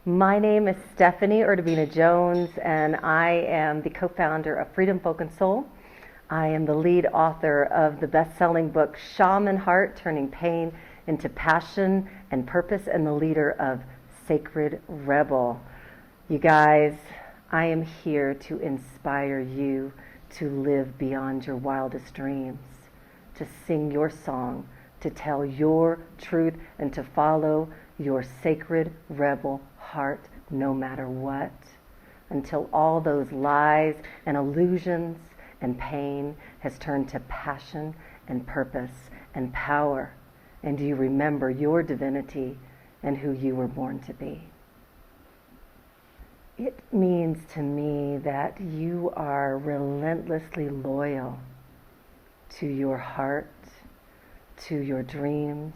My name is Stephanie Urbina Jones, and I am the co-founder of Freedom, Folk, and Soul. I am the lead author of the best-selling book Shaman Heart, Turning Pain into Passion and Purpose, and the leader of Sacred Rebel. You guys, I am here to inspire you to live beyond your wildest dreams, to sing your song, to tell your truth, and to follow your sacred rebel heart no matter what, until all those lies and illusions and pain has turned to passion and purpose and power, and you remember your divinity and who you were born to be. It means to me that you are relentlessly loyal to your heart, to your dreams,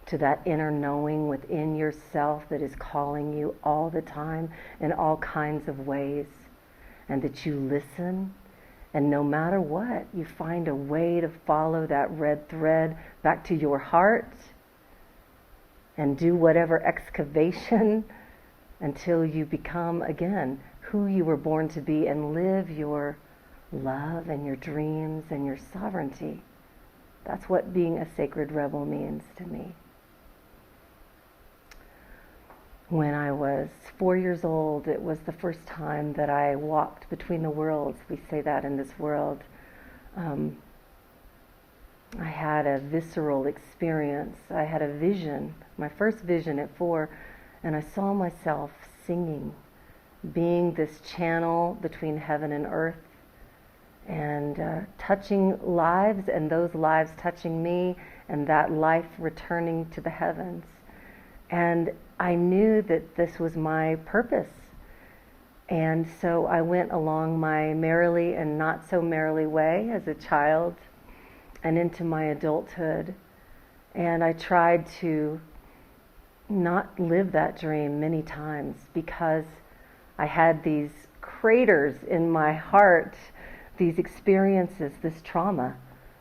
to that inner knowing within yourself that is calling you all the time in all kinds of ways, and that you listen, and no matter what, you find a way to follow that red thread back to your heart and do whatever excavation until you become, again, who you were born to be and live your love and your dreams and your sovereignty. That's what being a sacred rebel means to me. When I was 4 years old, it was the first time that I walked between the worlds. We say that in this world. I had a visceral experience. I had a vision, my first vision at 4, and I saw myself singing, being this channel between heaven and earth, and touching lives, and those lives touching me, and that life returning to the heavens. And I knew that this was my purpose. And so I went along my merrily and not so merrily way as a child and into my adulthood. And I tried to not live that dream many times because I had these craters in my heart, these experiences, this trauma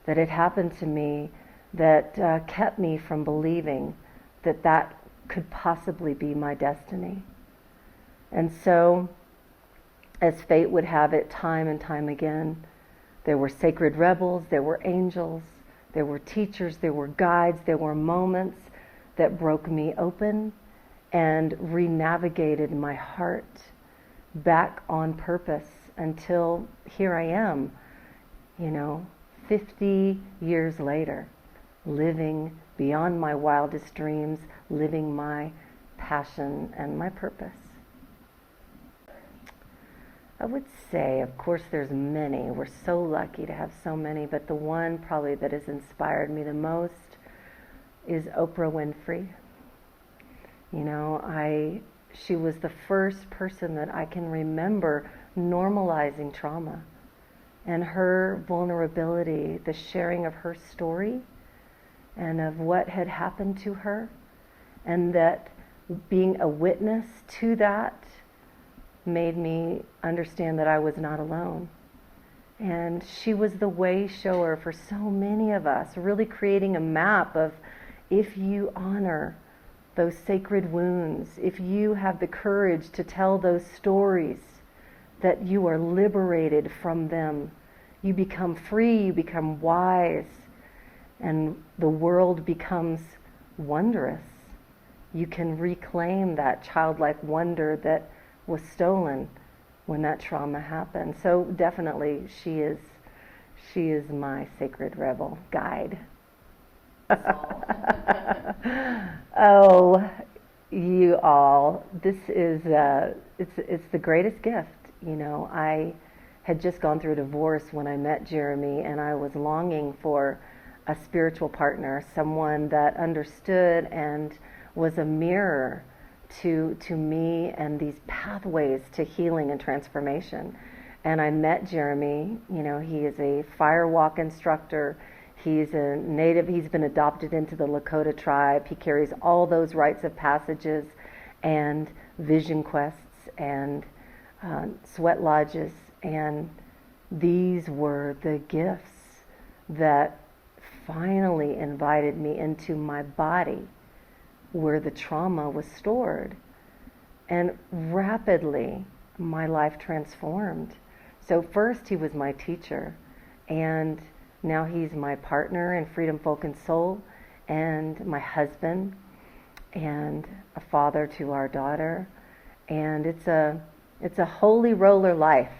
that had happened to me that kept me from believing that that could possibly be my destiny. And so, as fate would have it, time and time again, there were sacred rebels, there were angels, there were teachers, there were guides, there were moments that broke me open and re-navigated my heart back on purpose until here I am, 50 years later, living beyond my wildest dreams, living my passion and my purpose. I would say, of course, there's many. We're so lucky to have so many, but the one probably that has inspired me the most is Oprah Winfrey. She was the first person that I can remember normalizing trauma, and her vulnerability, the sharing of her story and of what had happened to her, and that being a witness to that made me understand that I was not alone. And she was the way shower for so many of us, really creating a map of, if you honor those sacred wounds, if you have the courage to tell those stories, that you are liberated from them. You become free, you become wise, and the world becomes wondrous. You can reclaim that childlike wonder that was stolen when that trauma happened. So definitely she is my sacred rebel guide. Oh, you all, this is it's the greatest gift. I had just gone through a divorce when I met Jeremy, and I was longing for a spiritual partner, someone that understood and was a mirror to me and these pathways to healing and transformation. And I met Jeremy. He is a fire walk instructor. He's a native. He's been adopted into the Lakota tribe. He carries all those rites of passages and vision quests and sweat lodges. And these were the gifts that finally invited me into my body where the trauma was stored. And rapidly, my life transformed. So first he was my teacher, and now he's my partner in Freedom, Folk, and Soul, and my husband, and a father to our daughter. And it's a holy roller life.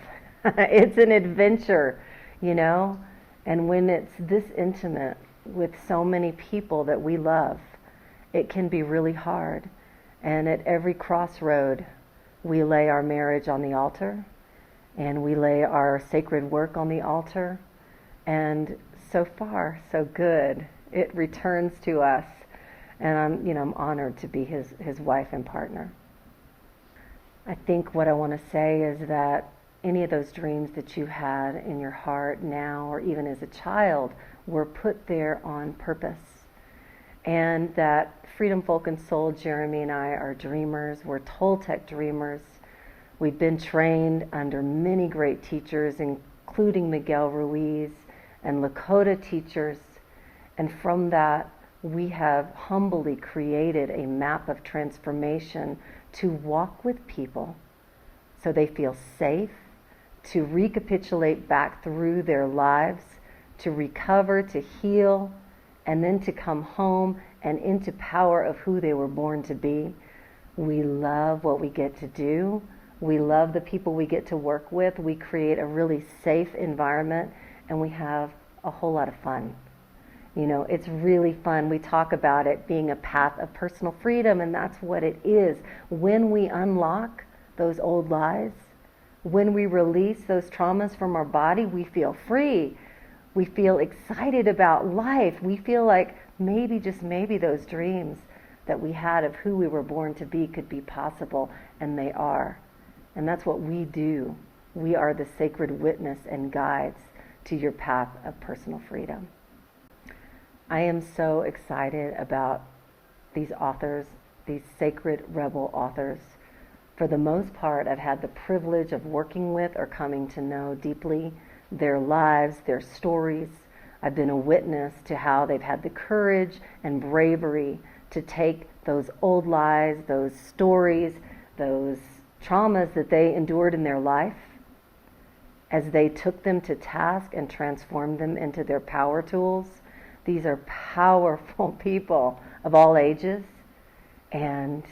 It's an adventure, you know? And when it's this intimate with so many people that we love, it can be really hard. And at every crossroad, we lay our marriage on the altar, and we lay our sacred work on the altar. And so far, so good. It returns to us. And I'm honored to be his wife and partner. I think what I want to say is that any of those dreams that you had in your heart now, or even as a child, were put there on purpose. And that Freedom, Folk, and Soul, Jeremy and I are dreamers. We're Toltec dreamers. We've been trained under many great teachers, including Miguel Ruiz and Lakota teachers. And from that, we have humbly created a map of transformation to walk with people so they feel safe, to recapitulate back through their lives, to recover, to heal, and then to come home and into power of who they were born to be. We love what we get to do. We love the people we get to work with. We create a really safe environment, and we have a whole lot of fun. You know, it's really fun. We talk about it being a path of personal freedom, and that's what it is. When we unlock those old lies, when we release those traumas from our body, we feel free. We feel excited about life. We feel like maybe, just maybe, those dreams that we had of who we were born to be could be possible, and they are. And that's what we do. We are the sacred witness and guides to your path of personal freedom. I am so excited about these authors, these sacred rebel authors. For the most part, I've had the privilege of working with or coming to know deeply their lives, their stories. I've been a witness to how they've had the courage and bravery to take those old lies, those stories, those traumas that they endured in their life, as they took them to task and transformed them into their power tools. These are powerful people of all ages, and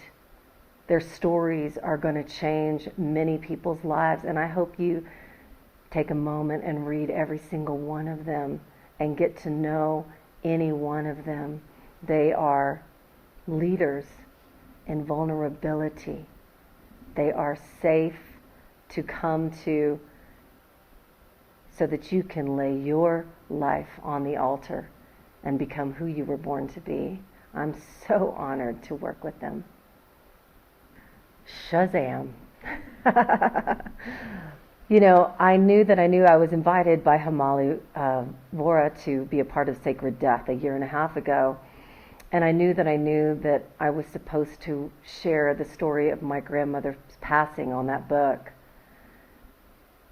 their stories are going to change many people's lives. And I hope you take a moment and read every single one of them and get to know any one of them. They are leaders in vulnerability. They are safe to come to so that you can lay your life on the altar and become who you were born to be. I'm so honored to work with them. Shazam. You know, I knew I was invited by Hamali Vora to be a part of Sacred Death a year and a half ago. And I knew that I was supposed to share the story of my grandmother's passing on that book.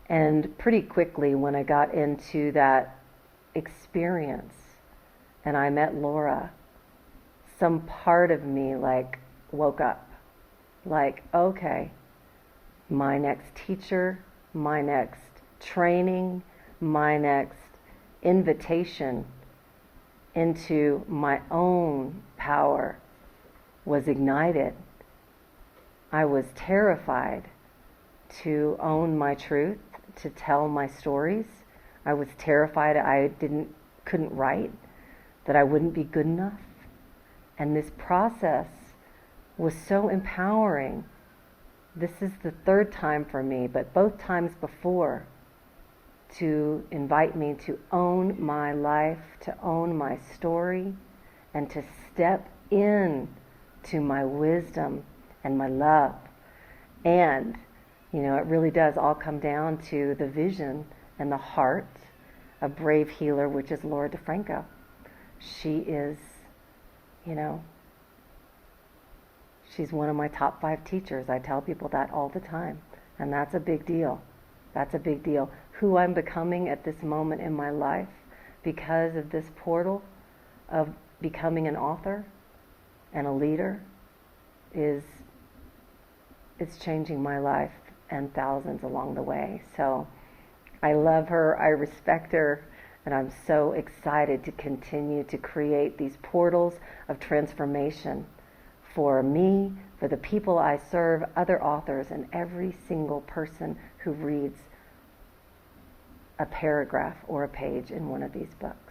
And pretty quickly, when I got into that experience and I met Laura, some part of me woke up. Okay, my next teacher, my next training, my next invitation into my own power was ignited. I was terrified to own my truth, to tell my stories. I was terrified I couldn't write, that I wouldn't be good enough. And this process was so empowering. This is the third time for me, but both times before, to invite me to own my life, to own my story, and to step in to my wisdom and my love. And, you know, it really does all come down to the vision and the heart of Brave Healer, which is Laura DeFranco. She is, you know, she's one of my top 5 teachers. I tell people that all the time. And that's a big deal. That's a big deal. Who I'm becoming at this moment in my life because of this portal of becoming an author and a leader is it's changing my life and thousands along the way. So I love her, I respect her, and I'm so excited to continue to create these portals of transformation for me, for the people I serve, other authors, and every single person who reads a paragraph or a page in one of these books.